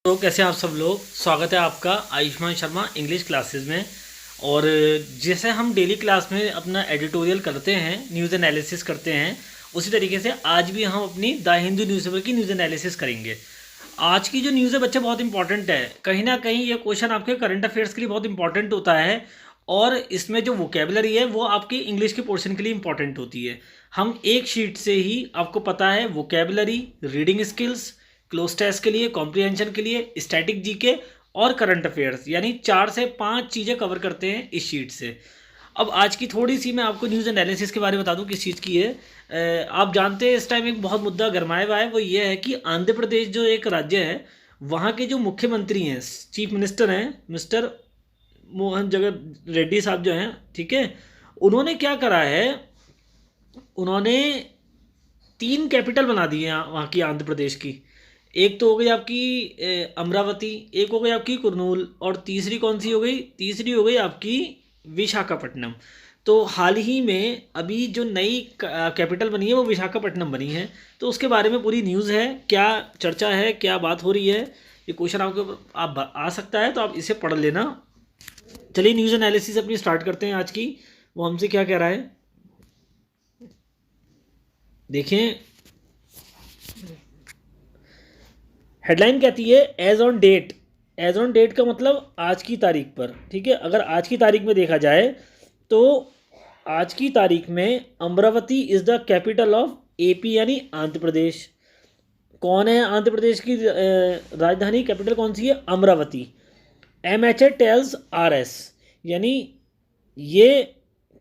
तो कैसे हैं आप सब लोग। स्वागत है आपका आयुष्मान शर्मा इंग्लिश क्लासेस में। और जैसे हम डेली क्लास में अपना एडिटोरियल करते हैं, न्यूज़ एनालिसिस करते हैं, उसी तरीके से आज भी हम अपनी द हिंदू न्यूज़पेपर की न्यूज़ एनालिसिस करेंगे। आज की जो न्यूज़ है बच्चे बहुत इंपॉर्टेंट है। कहीं ना कहीं ये क्वेश्चन आपके करंट अफेयर्स के लिए बहुत इंपॉर्टेंट होता है और इसमें जो वोकेबलरी है वो आपकी इंग्लिश के पोर्शन के लिए इंपॉर्टेंट होती है। हम एक शीट से ही आपको पता है vocabulary, reading skills, cloze test के लिए, कॉम्प्रिहेंशन के लिए, स्टैटिक जीके और करंट अफेयर्स, यानी 4 से 5 चीज़ें कवर करते हैं इस शीट से। अब आज की थोड़ी सी मैं आपको न्यूज़ एनालिसिस के बारे में बता दूं किस चीज़ की है। आप जानते हैं इस टाइम एक बहुत मुद्दा गरमाया हुआ है, वो ये है कि आंध्र प्रदेश जो एक राज्य है, वहाँ के जो मुख्यमंत्री हैं, चीफ मिनिस्टर हैं मिस्टर मोहन जगन रेड्डी साहब जो हैं, ठीक है, उन्होंने क्या करा है, उन्होंने 3 कैपिटल बना दी हैं वहाँ की आंध्र प्रदेश की। एक तो हो गई आपकी अमरावती, एक हो गई आपकी कुरनूल, और तीसरी कौन सी हो गई? तीसरी हो गई आपकी विशाखापट्टनम। तो हाल ही में अभी जो नई कैपिटल बनी है वो विशाखापट्टनम बनी है। तो उसके बारे में पूरी न्यूज़ है, क्या चर्चा है, क्या बात हो रही है, ये क्वेश्चन आपके ऊपर आप आ सकता है, तो आप इसे पढ़ लेना। चलिए न्यूज़ एनालिसिस अपनी स्टार्ट करते हैं आज की। वो हमसे क्या कह रहा है देखें। हेडलाइन कहती है as on date. As on date का मतलब आज की तारीख पर, ठीक है। अगर आज की तारीख में देखा जाए तो आज की तारीख में Amravati is the capital of AP, यानी आंध्र प्रदेश। कौन है आंध्र प्रदेश की राजधानी, कैपिटल कौन सी है? Amaravati. M H A tells R S, यानी ये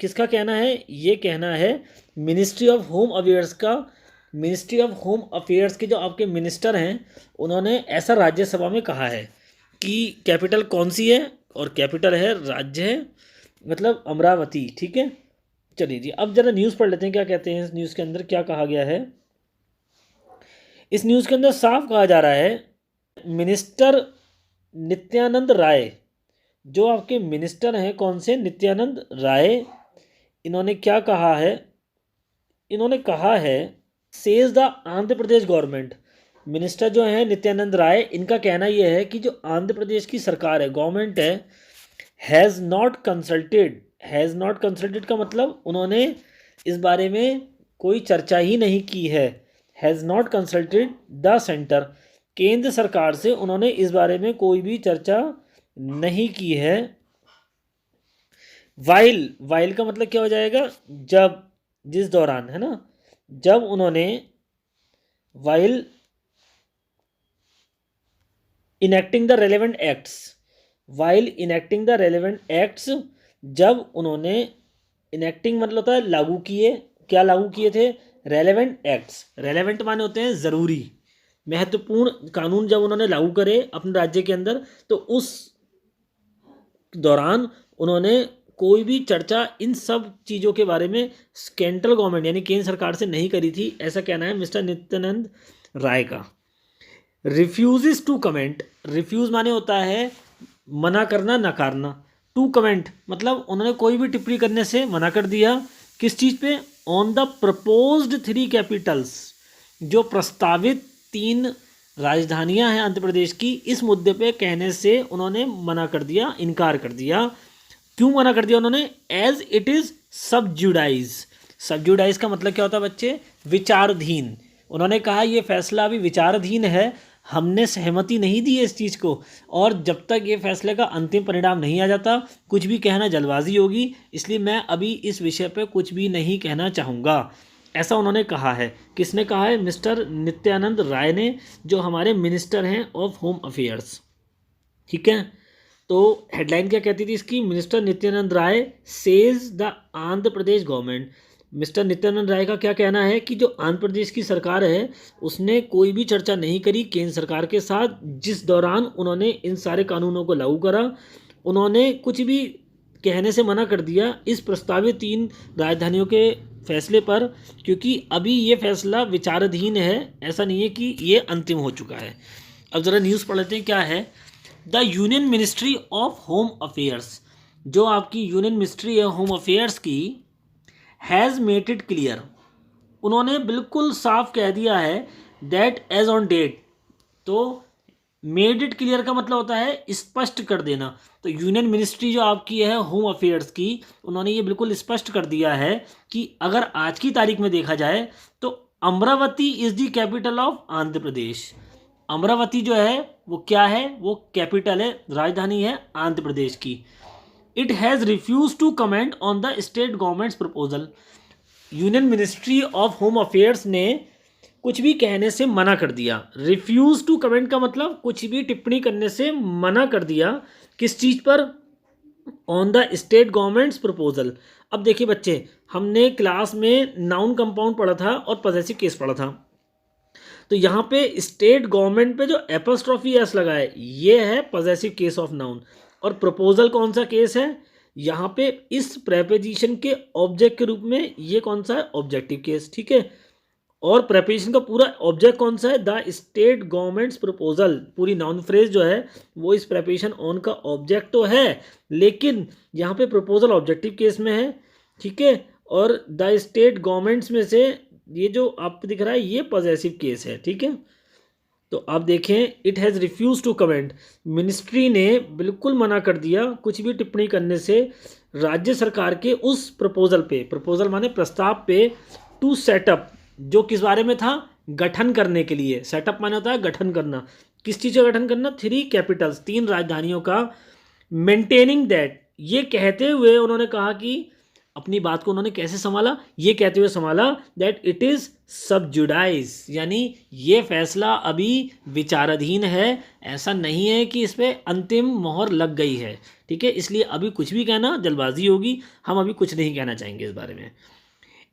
किसका कहना है? ये कहना है मिनिस्ट्री ऑफ होम अफेयर्स का। मिनिस्ट्री ऑफ होम अफेयर्स के जो आपके मिनिस्टर हैं, उन्होंने ऐसा राज्यसभा में कहा है कि कैपिटल कौन सी है, और कैपिटल है, राज्य है, मतलब अमरावती, ठीक है। चलिए जी, अब जरा न्यूज़ पढ़ लेते हैं क्या कहते हैं इस न्यूज़ के अंदर, क्या कहा गया है। इस न्यूज़ के अंदर साफ कहा जा रहा है मिनिस्टर नित्यानंद राय, जो आपके मिनिस्टर हैं, कौन से? नित्यानंद राय, इन्होंने क्या कहा है? इन्होंने कहा है says the Andhra Pradesh government. Minister जो है नित्यानंद राय, इनका कहना यह है कि जो आंध्र प्रदेश की सरकार है, गवर्नमेंट है, has not consulted. Has not consulted का मतलब उन्होंने इस बारे में कोई चर्चा ही नहीं की है। Has not consulted the centre, केंद्र सरकार से उन्होंने इस बारे में कोई भी चर्चा नहीं की है। वाइल, वाइल का मतलब क्या हो जाएगा? जब, जिस दौरान, है ना। जब उन्होंने while enacting the relevant acts, while enacting the relevant acts, जब उन्होंने, इनेक्टिंग मतलब होता है लागू किए, क्या लागू किए थे? Relevant acts. रेलेवेंट माने होते हैं ज़रूरी, महत्वपूर्ण कानून जब उन्होंने लागू करे अपने राज्य के अंदर, तो उस दौरान उन्होंने कोई भी चर्चा इन सब चीज़ों के बारे में सेंट्रल गवर्नमेंट यानी केंद्र सरकार से नहीं करी थी, ऐसा कहना है मिस्टर नित्यानंद राय का। रिफ्यूज़ टू कमेंट, रिफ्यूज़ माने होता है मना करना, नकारना। टू कमेंट मतलब उन्होंने कोई भी टिप्पणी करने से मना कर दिया। किस चीज़ पे? ऑन द प्रपोज्ड 3 कैपिटल्स, जो प्रस्तावित 3 राजधानियां हैं आंध्र प्रदेश की, इस मुद्दे पे कहने से उन्होंने मना कर दिया, इनकार कर दिया। क्यों मना कर दिया उन्होंने? As it is sub judice. Sub judice का मतलब क्या होता है बच्चे? विचाराधीन। उन्होंने कहा ये फैसला अभी विचाराधीन है, हमने सहमति नहीं दी है इस चीज़ को, और जब तक ये फैसले का अंतिम परिणाम नहीं आ जाता, कुछ भी कहना जल्दबाजी होगी, इसलिए मैं अभी इस विषय पर कुछ भी नहीं कहना चाहूँगा, ऐसा उन्होंने कहा है। किसने कहा है? मिस्टर नित्यानंद राय ने, जो हमारे मिनिस्टर हैं ऑफ होम अफेयर्स, ठीक है। तो हेडलाइन क्या कहती थी इसकी? Minister Nityanand Rai says the Andhra Pradesh government. Mister Nityanand Rai का क्या कहना है कि जो आंध्र प्रदेश की सरकार है, उसने कोई भी चर्चा नहीं करी केंद्र सरकार के साथ, जिस दौरान उन्होंने इन सारे कानूनों को लागू करा। उन्होंने कुछ भी कहने से मना कर दिया इस प्रस्तावित 3 राजधानियों के फैसले पर, क्योंकि अभी ये फैसला विचाराधीन है, ऐसा नहीं है कि ये अंतिम हो चुका है। अब ज़रा न्यूज़ पढ़ लेते हैं क्या है। The union ministry of home affairs, जो आपकी यूनियन मिनिस्ट्री है होम अफेयर्स की, हैज़ मेड इट क्लियर, उन्होंने बिल्कुल साफ कह दिया है दैट एज ऑन डेट। तो मेड इट क्लियर का मतलब होता है स्पष्ट कर देना। तो यूनियन मिनिस्ट्री जो आपकी है होम अफेयर्स की, उन्होंने ये बिल्कुल स्पष्ट कर दिया है कि अगर आज की तारीख में देखा जाए तो Amaravati is the capital of Andhra Pradesh. Amaravati जो है वो क्या है, वो कैपिटल है, राजधानी है आंध्र प्रदेश की। It has refuse to comment on the state government's proposal. Union ministry of home affairs ने कुछ भी कहने से मना कर दिया। रिफ्यूज टू कमेंट का मतलब कुछ भी टिप्पणी करने से मना कर दिया। किस चीज़ पर? On the state government's proposal. अब देखिए बच्चे, हमने क्लास में नाउन कंपाउंड पढ़ा था और पॉसेसिव केस पढ़ा था। तो यहाँ पे स्टेट गवर्नमेंट पे जो एपोस्ट्रोफी एस लगा है ये है पॉसेसिव केस ऑफ नाउन। और प्रपोजल कौन सा केस है? यहाँ पे इस प्रेपोजिशन के ऑब्जेक्ट के रूप में ये कौन सा है? Objective case. ठीक है। और प्रेपोजिशन का पूरा ऑब्जेक्ट कौन सा है? The state government's proposal. पूरी नाउन फ्रेज जो है वो इस प्रेपोजिशन ऑन का ऑब्जेक्ट तो है, लेकिन यहाँ पे प्रपोजल ऑब्जेक्टिव केस में है। ठीक है। और द स्टेट गवर्नमेंट्स में से ये जो आपको दिख रहा है ये पॉसेसिव केस है। ठीक है। तो आप देखें, it has refuse to comment, ministry ने बिल्कुल मना कर दिया कुछ भी टिप्पणी करने से राज्य सरकार के उस प्रपोजल पे, प्रपोजल माने प्रस्ताव पे, टू सेटअप, जो किस बारे में था? गठन करने के लिए। सेटअप माने होता है गठन करना। किस चीज़ का गठन करना? 3 कैपिटल्स, 3 राजधानियों का। मेंटेनिंग दैट, ये कहते हुए उन्होंने कहा कि अपनी बात को उन्होंने कैसे संभाला? ये कहते हुए संभाला दैट इट इज़ सब जुडाइज, यानी ये फैसला अभी विचाराधीन है, ऐसा नहीं है कि इस पर अंतिम मोहर लग गई है। ठीक है। इसलिए अभी कुछ भी कहना जल्दबाजी होगी, हम अभी कुछ नहीं कहना चाहेंगे इस बारे में।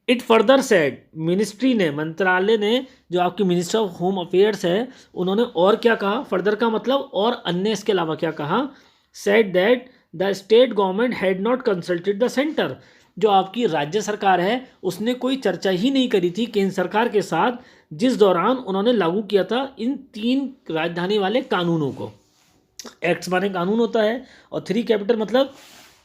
इट फर्दर सेड, मिनिस्ट्री ने, मंत्रालय ने, जो आपकी मिनिस्टर ऑफ होम अफेयर्स है, उन्होंने और क्या कहा? फर्दर का मतलब और अन्य, इसके अलावा क्या कहा? Said that the state government had not consulted the centre. जो आपकी राज्य सरकार है उसने कोई चर्चा ही नहीं करी थी केंद्र सरकार के साथ, जिस दौरान उन्होंने लागू किया था इन 3 राजधानी वाले कानूनों को। एक्ट्स माने कानून होता है, और 3 कैपिटल मतलब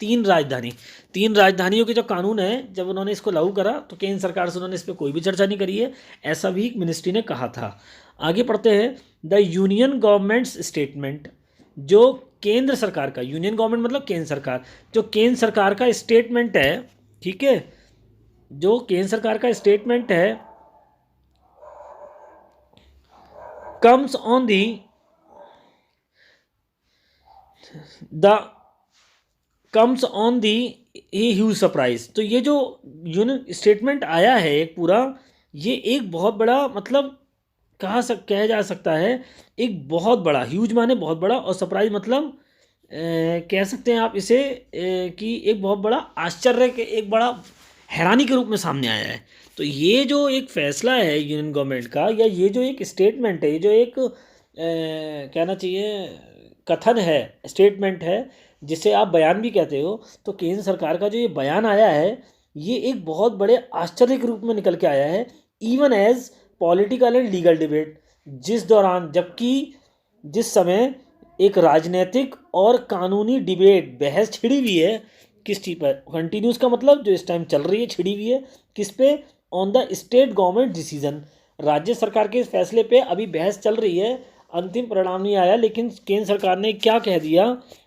3 राजधानी। 3 राजधानियों के जो कानून है, जब उन्होंने इसको लागू करा तो केंद्र सरकार से उन्होंने इस पर कोई भी चर्चा नहीं करी है, ऐसा भी मिनिस्ट्री ने कहा था। आगे पढ़ते हैं। द यूनियन गवर्नमेंट्स स्टेटमेंट, जो केंद्र सरकार का, यूनियन गवर्नमेंट मतलब केंद्र सरकार, जो केंद्र सरकार का स्टेटमेंट है, ठीक है, जो केंद्र सरकार का स्टेटमेंट है, comes on the comes on the huge surprise. तो ये जो यूनियन स्टेटमेंट आया है एक पूरा, ये एक बहुत बड़ा, मतलब कहा जा सकता है एक बहुत बड़ा, ह्यूज माने बहुत बड़ा, और सरप्राइज मतलब कह सकते हैं आप इसे कि एक बहुत बड़ा आश्चर्य के, एक बड़ा हैरानी के रूप में सामने आया है। तो ये जो एक फैसला है यूनियन गवर्नमेंट का, या ये जो एक स्टेटमेंट है, ये जो एक कहना चाहिए कथन है, स्टेटमेंट है, जिसे आप बयान भी कहते हो, तो केंद्र सरकार का जो ये बयान आया है ये एक बहुत बड़े आश्चर्य के रूप में निकल के आया है। Even as political and legal debate, जिस दौरान, जबकि जिस समय एक राजनीतिक और कानूनी डिबेट, बहस छिड़ी हुई है, किस चीज़ पर? कंटिन्यूस का मतलब जो इस टाइम चल रही है, छिड़ी हुई है किस पे? On the state government decision, राज्य सरकार के इस फैसले पे अभी बहस चल रही है, अंतिम परिणाम नहीं आया, लेकिन केंद्र सरकार ने क्या कह दिया?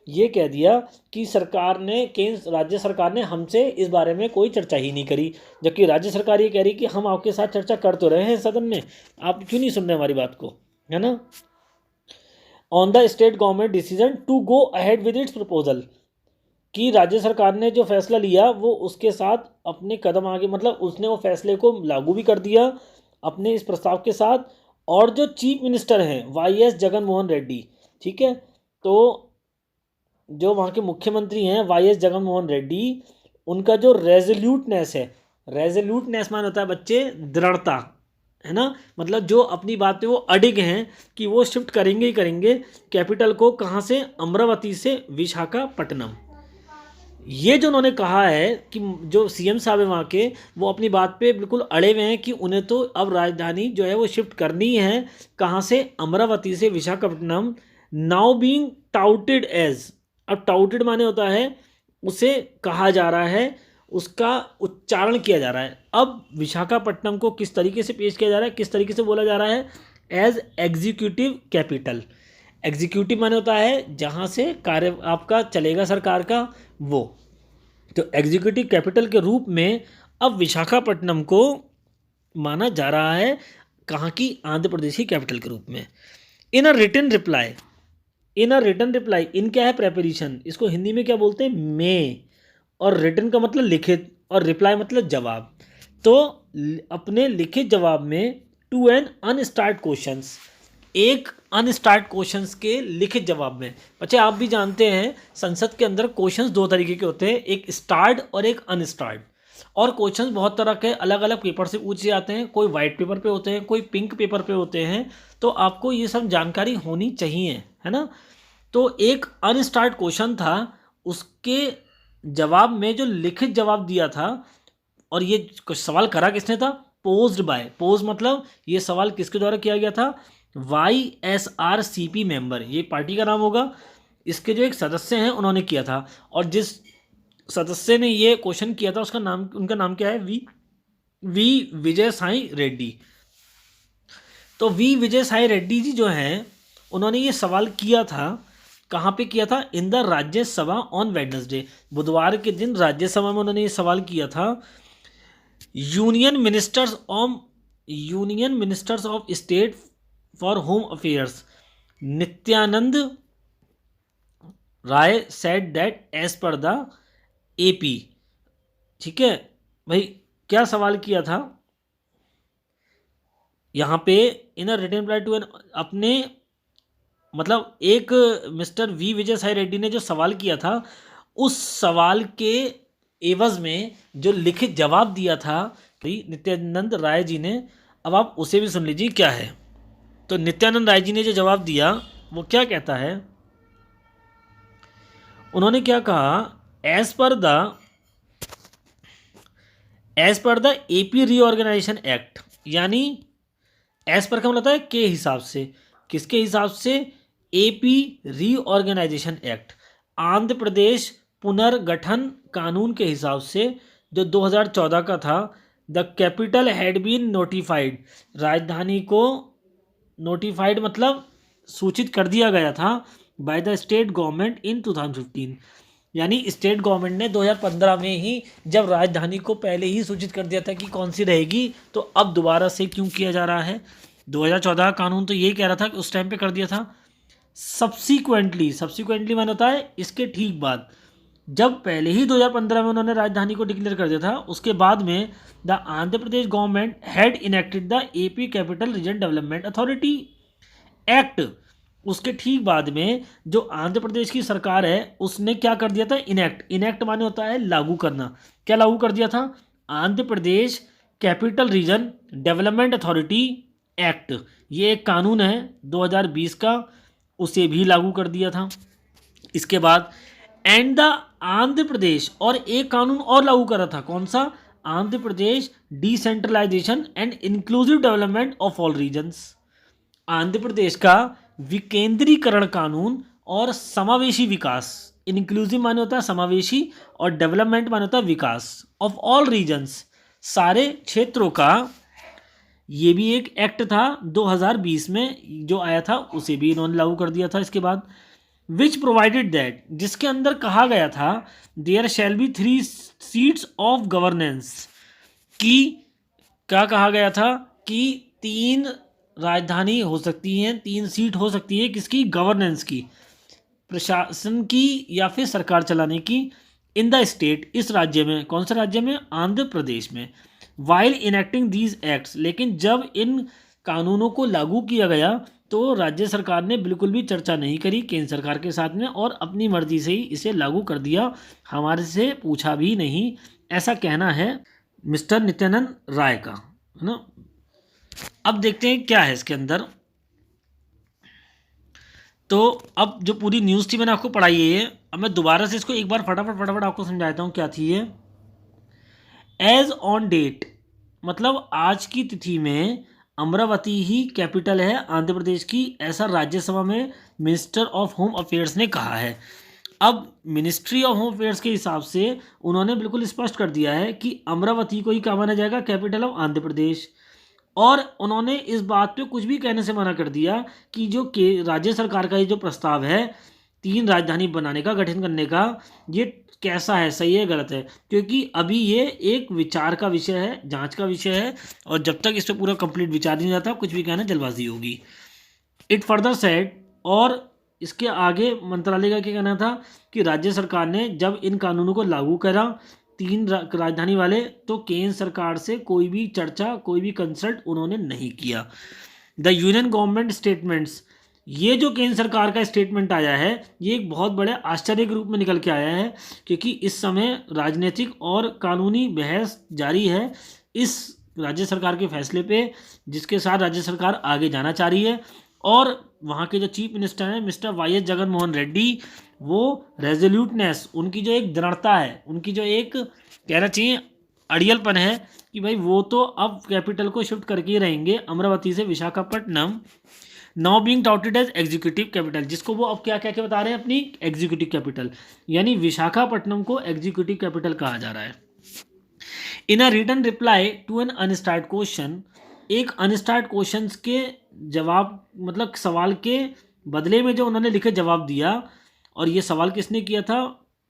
ये कह दिया कि सरकार ने, राज्य सरकार ने हमसे इस बारे में कोई चर्चा ही नहीं करी, जबकि राज्य सरकार ये कह रही कि हम आपके साथ चर्चा कर तो रहे हैं सदन में, आप क्यों नहीं सुन रहे हमारी बात को, है ना। On the state government decision to go ahead with its proposal, कि राज्य सरकार ने जो फैसला लिया वो उसके साथ अपने कदम आगे, मतलब उसने वो फैसले को लागू भी कर दिया अपने इस प्रस्ताव के साथ। और जो चीफ मिनिस्टर हैं वाई.एस. जगन मोहन रेड्डी, ठीक है, तो जो वहाँ के मुख्यमंत्री हैं वाई.एस. जगन मोहन रेड्डी, उनका जो रेजोल्यूटनेस है, रेजोल्यूटनेस मान होता है बच्चे दृढ़ता, है ना, मतलब जो अपनी बात पे वो अडिग हैं कि वो शिफ्ट करेंगे ही करेंगे कैपिटल को, कहाँ से? अमरावती से विशाखापट्टनम। ये जो उन्होंने कहा है कि जो सीएम साहब है वहाँ के, वो अपनी बात पे बिल्कुल अड़े हुए हैं कि उन्हें तो अब राजधानी जो है वो शिफ्ट करनी है, कहाँ से? अमरावती से Visakhapatnam. Now being touted as, अब टाउटेड माने होता है उसे कहा जा रहा है, उसका उच्चारण किया जा रहा है। अब विशाखापट्टनम को किस तरीके से पेश किया जा रहा है, किस तरीके से बोला जा रहा है? As executive capital. एग्जीक्यूटिव माने होता है जहाँ से कार्य आपका चलेगा सरकार का, वो। तो एग्जीक्यूटिव कैपिटल के रूप में अब विशाखापट्टनम को माना जा रहा है, कहाँ की, आंध्र प्रदेश की कैपिटल के रूप में। In a written reply, in a written reply, in क्या है, प्रेपरेशन, इसको हिंदी में क्या बोलते हैं, में, और रिटन का मतलब लिखित, और रिप्लाई मतलब जवाब। तो अपने लिखित जवाब में टू एन अनस्टार्ट क्वेश्चंस, एक अनस्टार्ट क्वेश्चंस के लिखित जवाब में। बच्चे आप भी जानते हैं संसद के अंदर क्वेश्चंस दो तरीके के होते हैं, एक स्टार्ट और एक अनस्टार्ट। और क्वेश्चंस बहुत तरह के अलग अलग पेपर से पूछे जाते हैं, कोई वाइट पेपर पे होते हैं, कोई पिंक पेपर पे होते हैं। तो आपको ये सब जानकारी होनी चाहिए, है ना। तो एक अनस्टार्ट क्वेश्चन था, उसके जवाब में जो लिखित जवाब दिया था, और ये कुछ सवाल करा किसने था, पोज्ड बाय, पोज मतलब ये सवाल किसके द्वारा किया गया था, YSRCP मेंबर, ये पार्टी का नाम होगा, इसके जो एक सदस्य हैं उन्होंने किया था। और जिस सदस्य ने ये क्वेश्चन किया था उसका नाम, उनका नाम क्या है, वी विजय साई रेड्डी। तो वी विजय साई रेड्डी जी जो हैं, उन्होंने ये सवाल किया था, कहाँ पे किया था, in the Rajya Sabha on Wednesday, बुधवार के दिन राज्यसभा में उन्होंने ये सवाल किया था। Union ministers of state for home affairs Nityanand Rai said that as per the AP, ठीक है भाई, क्या सवाल किया था यहाँ पे, in a written reply to an, अपने मतलब एक मिस्टर वी विजय साई रेड्डी ने जो सवाल किया था, उस सवाल के एवज में जो लिखित जवाब दिया था नित्यानंद राय जी ने। अब आप उसे भी सुन लीजिए क्या है। तो नित्यानंद राय जी ने जो जवाब दिया वो क्या कहता है, उन्होंने क्या कहा, as per the AP reorganisation act, यानी एज पर क्या मतलब है, के हिसाब से, किसके हिसाब से, AP reorganisation act, Andhra Pradesh पुनर्गठन कानून के हिसाब से जो 2014 का था, the capital had been notified, राजधानी को नोटिफाइड मतलब सूचित कर दिया गया था, by the state government in 2015, यानी स्टेट गवर्नमेंट ने 2015 में ही जब राजधानी को पहले ही सूचित कर दिया था कि कौन सी रहेगी, तो अब दोबारा से क्यों किया जा रहा है। 2014 का कानून तो यही कह रहा था कि उस टाइम पे कर दिया था। सब्सिक्वेंटली मैंने होता है इसके ठीक बाद, जब पहले ही 2015 में उन्होंने राजधानी को डिक्लेयर कर दिया था, उसके बाद में the Andhra Pradesh government had enacted the AP capital region development authority act, उसके ठीक बाद में जो आंध्र प्रदेश की सरकार है उसने क्या कर दिया था, इनेक्ट माने होता है लागू करना, क्या लागू कर दिया था, Andhra Pradesh capital region development authority act, ये एक कानून है 2020 का, उसे भी लागू कर दिया था। इसके बाद एंड द आंध्र प्रदेश, और एक कानून और लागू करा था, कौन सा, Andhra Pradesh decentralisation and inclusive development of all regions, Andhra Pradesh का विकेंद्रीकरण कानून और समावेशी विकास, इंक्लूसिव माने होता है समावेशी, और डेवलपमेंट माने होता है विकास, ऑफ ऑल रीजन्स, सारे क्षेत्रों का, ये भी एक एक्ट था 2020 में जो आया था, उसे भी इन्होंने लागू कर दिया था। इसके बाद विच प्रोवाइडेड दैट, जिसके अंदर कहा गया था, there shall be 3 seats of governance, की क्या कहा गया था कि 3 राजधानी हो सकती हैं, 3 सीट हो सकती है, किसकी, गवर्नेंस की, प्रशासन की या फिर सरकार चलाने की, इन द स्टेट, इस राज्य में, कौन से राज्य में, आंध्र प्रदेश में, वाइल इनेक्टिंग दीज एक्ट्स, लेकिन जब इन कानूनों को लागू किया गया तो राज्य सरकार ने बिल्कुल भी चर्चा नहीं करी केंद्र सरकार के साथ में, और अपनी मर्जी से ही इसे लागू कर दिया, हमारे से पूछा भी नहीं, ऐसा कहना है मिस्टर नित्यानंद राय का, है ना। अब देखते हैं क्या है इसके अंदर। तो अब जो पूरी न्यूज़ थी मैंने आपको पढ़ाई है, अब मैं दोबारा से इसको एक बार फटाफट आपको समझाता हूँ क्या थी ये। एज ऑन डेट मतलब आज की तिथि में अमरावती ही कैपिटल है आंध्र प्रदेश की, ऐसा राज्यसभा में मिनिस्टर ऑफ होम अफेयर्स ने कहा है। अब मिनिस्ट्री ऑफ होम अफेयर्स के हिसाब से उन्होंने बिल्कुल स्पष्ट कर दिया है कि अमरावती को ही क्या माना जाएगा, कैपिटल ऑफ आंध्र प्रदेश। और उन्होंने इस बात पे कुछ भी कहने से मना कर दिया कि जो राज्य सरकार का ये जो प्रस्ताव है 3 राजधानी बनाने का, गठन करने का, ये कैसा है, सही है गलत है, क्योंकि अभी ये एक विचार का विषय है, जांच का विषय है, और जब तक इस पर पूरा कंप्लीट विचार नहीं जाता कुछ भी कहना जल्दबाजी होगी। इट फर्दर सेड, और इसके आगे मंत्रालय का क्या कहना था कि राज्य सरकार ने जब इन कानूनों को लागू करा 3 राजधानी वाले, तो केंद्र सरकार से कोई भी चर्चा, कोई भी कंसल्ट उन्होंने नहीं किया। द यूनियन गवर्नमेंट स्टेटमेंट्स, ये जो केंद्र सरकार का स्टेटमेंट आया है ये एक बहुत बड़े आश्चर्य के रूप में निकल के आया है, क्योंकि इस समय राजनीतिक और कानूनी बहस जारी है इस राज्य सरकार के फैसले पे, जिसके साथ राज्य सरकार आगे जाना चाह रही है। और वहाँ के जो चीफ मिनिस्टर हैं mister Y S Jagan Mohan Reddy, वो रेजोल्यूटनेस, उनकी जो एक दृढ़ता है, उनकी जो एक कहना चाहिए अड़ियलपन है कि भाई वो तो अब कैपिटल को शिफ्ट करके ही रहेंगे अमरावती से Visakhapatnam, now being touted as executive capital, जिसको वो अब क्या क्या बता रहे हैं अपनी एग्जीक्यूटिव कैपिटल, यानी विशाखापट्टनम को एग्जीक्यूटिव कैपिटल कहा जा रहा है। In a written reply to an unstarred question, एक अनस्टार्ट क्वेश्चन के जवाब, मतलब सवाल के बदले में जो उन्होंने लिखे जवाब दिया, और ये सवाल किसने किया था,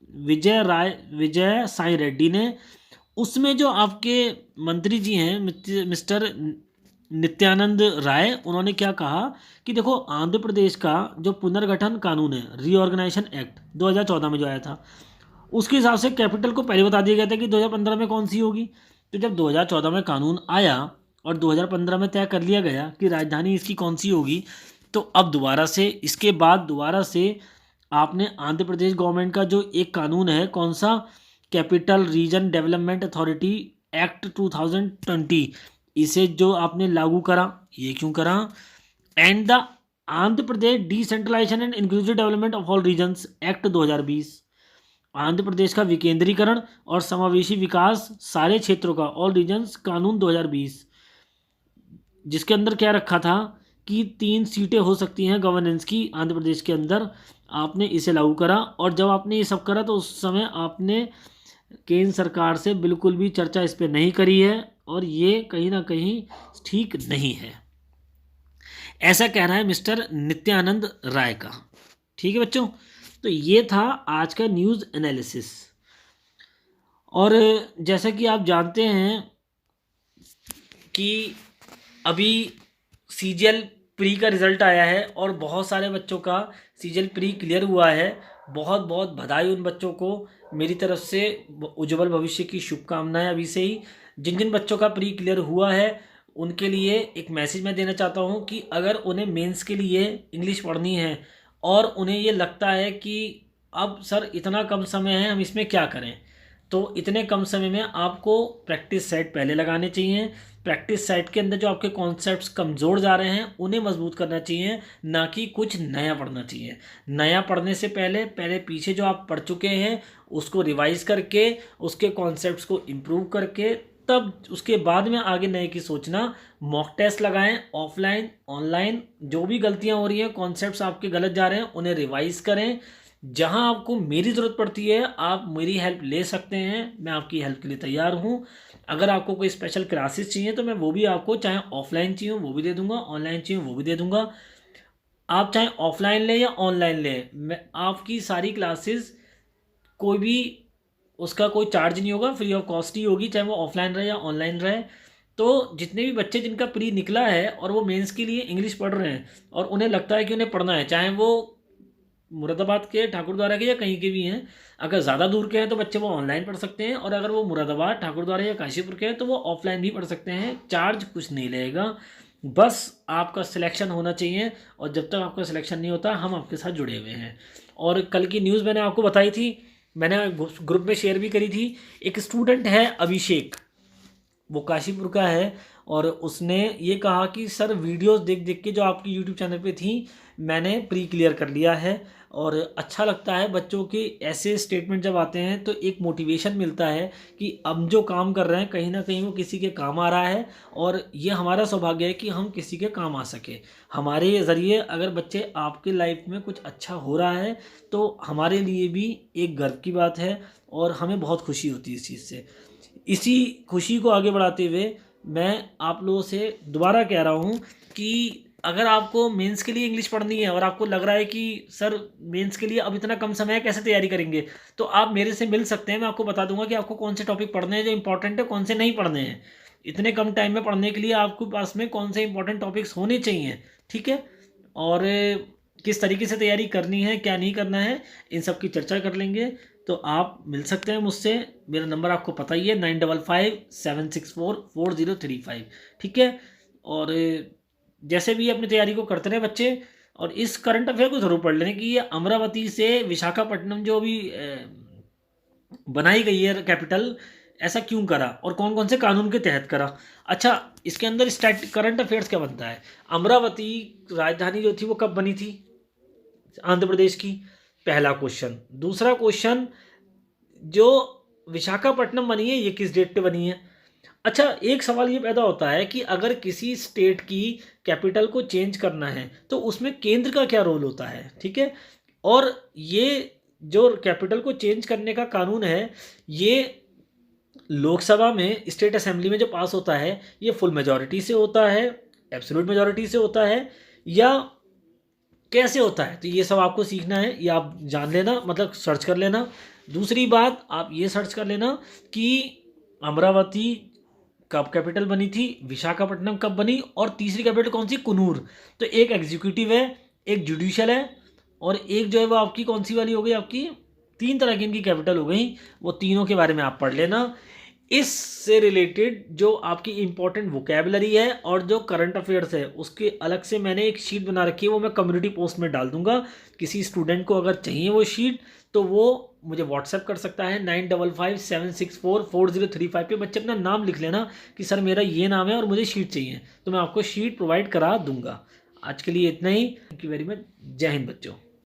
विजय साई रेड्डी ने। उसमें जो आपके मंत्री जी हैं मिस्टर नित्यानंद राय, उन्होंने क्या कहा कि देखो आंध्र प्रदेश का जो पुनर्गठन कानून है, रीऑर्गेनाइजेशन एक्ट 2014 में जो आया था, उसके हिसाब से कैपिटल को पहले बता दिया गया था कि 2015 में कौन सी होगी। तो जब 2014 में कानून आया और 2015 में तय कर लिया गया कि राजधानी इसकी कौन सी होगी, तो अब दोबारा से, इसके बाद दोबारा से आपने आंध्र प्रदेश गवर्नमेंट का जो एक कानून है, कौन सा, capital region development authority act 2020, इसे जो आपने लागू करा, ये क्यों करा, and the Andhra Pradesh decentralisation and inclusive development of all regions act 2020, Andhra Pradesh का विकेंद्रीकरण और समावेशी विकास सारे क्षेत्रों का, ऑल रीजन्स कानून 2020, जिसके अंदर क्या रखा था कि 3 सीटें हो सकती हैं गवर्नेंस की आंध्र प्रदेश के अंदर, आपने इसे लागू करा। और जब आपने ये सब करा तो उस समय आपने केंद्र सरकार से बिल्कुल भी चर्चा इस पर नहीं करी है, और ये कहीं ना कहीं ठीक नहीं है, ऐसा कहना है मिस्टर नित्यानंद राय का। ठीक है बच्चों, तो ये था आज का न्यूज़ एनालिसिस। और जैसा कि आप जानते हैं कि अभी सीजीएल प्री का रिज़ल्ट आया है और बहुत सारे बच्चों का सीजीएल प्री क्लियर हुआ है। बहुत बहुत बधाई उन बच्चों को, मेरी तरफ से उज्जवल भविष्य की शुभकामनाएं अभी से ही। जिन जिन बच्चों का प्री क्लियर हुआ है उनके लिए एक मैसेज मैं देना चाहता हूं कि अगर उन्हें मेंस के लिए इंग्लिश पढ़नी है और उन्हें ये लगता है कि अब सर इतना कम समय है, हम इसमें क्या करें, तो इतने कम समय में आपको प्रैक्टिस सेट पहले लगाने चाहिए। प्रैक्टिस सेट के अंदर जो आपके कॉन्सेप्ट्स कमज़ोर जा रहे हैं उन्हें मजबूत करना चाहिए, ना कि कुछ नया पढ़ना चाहिए। नया पढ़ने से पहले पहले पीछे जो आप पढ़ चुके हैं उसको रिवाइज करके, उसके कॉन्सेप्ट्स को इम्प्रूव करके, तब उसके बाद में आगे नए की सोचना। मॉक टेस्ट लगाएं, ऑफलाइन ऑनलाइन, जो भी गलतियां हो रही हैं, कॉन्सेप्ट्स आपके गलत जा रहे हैं, उन्हें रिवाइज करें। जहां आपको मेरी ज़रूरत पड़ती है आप मेरी हेल्प ले सकते हैं, मैं आपकी हेल्प के लिए तैयार हूं। अगर आपको कोई स्पेशल क्लासेस चाहिए तो मैं वो भी आपको, चाहे ऑफलाइन चाहिए वो भी दे दूंगा, ऑनलाइन चाहिए वो भी दे दूंगा। आप चाहे ऑफलाइन लें या ऑनलाइन लें, मैं आपकी सारी क्लासेस, कोई भी उसका कोई चार्ज नहीं होगा, फ्री ऑफ कॉस्ट ही होगी, चाहे वो ऑफलाइन रहे या ऑनलाइन रहे। तो जितने भी बच्चे जिनका प्री निकला है और वो मेंस के लिए इंग्लिश पढ़ रहे हैं और उन्हें लगता है कि उन्हें पढ़ना है, चाहे वो मुरादाबाद के, ठाकुरद्वारा के या कहीं के भी हैं, अगर ज़्यादा दूर के हैं तो बच्चे वो ऑनलाइन पढ़ सकते हैं, और अगर वो मुरादाबाद, ठाकुरद्वारा या काशीपुर के हैं तो वो ऑफलाइन भी पढ़ सकते हैं। चार्ज कुछ नहीं लगेगा, बस आपका सिलेक्शन होना चाहिए, और जब तक आपका सिलेक्शन नहीं होता हम आपके साथ जुड़े हुए हैं। और कल की न्यूज़ मैंने आपको बताई थी, मैंने ग्रुप में शेयर भी करी थी। एक स्टूडेंट है अभिषेक, वो काशीपुर का है, और उसने ये कहा कि सर वीडियोस देख देख के जो आपकी यूट्यूब चैनल पे थी मैंने प्री क्लियर कर लिया है, और अच्छा लगता है बच्चों के ऐसे स्टेटमेंट जब आते हैं तो एक मोटिवेशन मिलता है कि अब जो काम कर रहे हैं कहीं ना कहीं वो किसी के काम आ रहा है, और ये हमारा सौभाग्य है कि हम किसी के काम आ सके। हमारे ज़रिए अगर बच्चे आपके लाइफ में कुछ अच्छा हो रहा है तो हमारे लिए भी एक गर्व की बात है, और हमें बहुत खुशी होती है इस चीज़ से। इसी खुशी को आगे बढ़ाते हुए मैं आप लोगों से दोबारा कह रहा हूँ कि अगर आपको मेंस के लिए इंग्लिश पढ़नी है और आपको लग रहा है कि सर मेंस के लिए अब इतना कम समय है, कैसे तैयारी करेंगे, तो आप मेरे से मिल सकते हैं। मैं आपको बता दूंगा कि आपको कौन से टॉपिक पढ़ने हैं जो इंपॉर्टेंट है, कौन से नहीं पढ़ने हैं। इतने कम टाइम में पढ़ने के लिए आपके पास में कौन से इंपॉर्टेंट टॉपिक्स होने चाहिए, ठीक है। और किस तरीके से तैयारी करनी है, क्या नहीं करना है, इन सब की चर्चा कर लेंगे। तो आप मिल सकते हैं मुझसे। मेरा नंबर आपको पता ही है, 9557644035, ठीक है। और जैसे भी अपनी तैयारी को करते रहे बच्चे। और इस करंट अफेयर को जरूर पढ़ लें कि ये अमरावती से विशाखापट्टनम जो भी बनाई गई है कैपिटल, ऐसा क्यों करा और कौन कौन से कानून के तहत करा। अच्छा, इसके अंदर स्टैट करंट अफेयर्स क्या बनता है। अमरावती राजधानी जो थी वो कब बनी थी आंध्र प्रदेश की, पहला क्वेश्चन। दूसरा क्वेश्चन, जो विशाखापट्टनम बनी है ये किस डेट पे बनी है। अच्छा, एक सवाल ये पैदा होता है कि अगर किसी स्टेट की कैपिटल को चेंज करना है तो उसमें केंद्र का क्या रोल होता है, ठीक है। और ये जो कैपिटल को चेंज करने का कानून है, ये लोकसभा में, स्टेट असेंबली में जो पास होता है, ये फुल मेजॉरिटी से होता है, एब्सोल्यूट मेजॉरिटी से होता है, या कैसे होता है। तो ये सब आपको सीखना है, ये आप जान लेना, मतलब सर्च कर लेना। दूसरी बात, आप ये सर्च कर लेना कि अमरावती कब कैपिटल बनी थी, विशाखापट्टनम कब बनी, और तीसरी कैपिटल कौन सी, कुनूर। तो एक एग्जीक्यूटिव है, एक जुडिशियल है, और एक जो है वो आपकी कौन सी वाली हो गई, आपकी तीन तरह की इनकी कैपिटल हो गई। वो तीनों के बारे में आप पढ़ लेना। इससे रिलेटेड जो आपकी इंपॉर्टेंट वोकेबलरी है और जो करंट अफेयर्स है, उसके अलग से मैंने एक शीट बना रखी है, वो मैं कम्युनिटी पोस्ट में डाल दूंगा। किसी स्टूडेंट को अगर चाहिए वो शीट, तो वो मुझे व्हाट्सएप कर सकता है 9557644035 पे। बच्चे अपना नाम लिख लेना कि सर मेरा ये नाम है और मुझे शीट चाहिए, तो मैं आपको शीट प्रोवाइड करा दूंगा। आज के लिए इतना ही। Thank you very much. जय हिंद बच्चों।